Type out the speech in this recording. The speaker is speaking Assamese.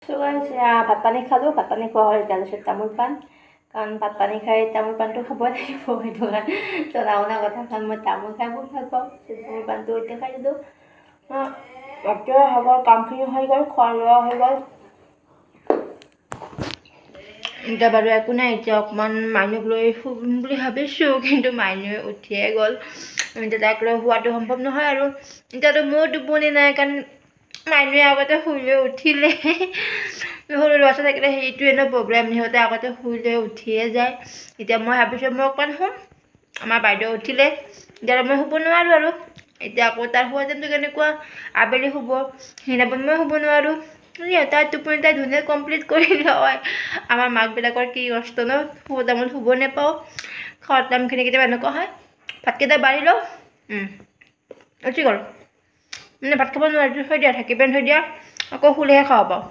ভাত পানী খালোঁ, ভাত পানী খোৱা হ'ল এতিয়া লৈছোঁ তামোল পাণ, কাৰণ ভাত পানী খাই তামোল পাণটো খাবই লাগিব, সেইটো কাৰণে জনা শুনা কথা, কাৰণ মই তামোল খাই বহুত ভাল পাওঁ, তামোল পাণটো এতিয়া খাই দিলোঁ। ৰাতিপুৱা হৈ গ'ল, কামখিনি হৈ গ'ল, খোৱা লোৱা হৈ গ'ল। এতিয়া বাৰু একো নাই, এতিয়া অকণমান মাইনুক লৈ শুম বুলি ভাবিছোঁ, কিন্তু মাইনুৱে উঠিয়ে গ'ল। এতিয়া তাইক লৈ শুৱাটো সম্ভৱ নহয় আৰু এতিয়াতো মোৰ টোপনি নাই, কাৰণ মাইনুৱে আগতে শুই লৈ উঠিলে। সৰু ল'ৰা ছোৱালী থাকিলে সেইটোৱে ন প্ৰব্লেম, সিহঁতে আগতে শুই লৈ উঠিয়ে যায়। এতিয়া মই ভাবিছোঁ মই অকণমান শুম, আমাৰ বাইদেউ উঠিলে, এতিয়া মই শুব নোৱাৰোঁ আৰু। এতিয়া আকৌ তাৰ শুৱা টাইমটো কেনেকুৱা, আবেলি শুব, সেইদিনাখন মই শুব নোৱাৰোঁ। তাই টোপনি তাই ধুনীয়া কমপ্লিট কৰি লয়। আমাৰ মাকবিলাকৰ কি কষ্ট ন, শুব টাইমত শুব নাপাওঁ, খোৱা টাইমখিনি কেতিয়াবা এনেকুৱা হয়। ভাতকেইটা বাঢ়ি লওঁ, উঠি গ'ল, মানে ভাত খাব নোৱাৰোঁ, থৈ দিয়া, ঢাকি পেলাই থৈ দিয়া, আকৌ শুলেহে খাব পাওঁ।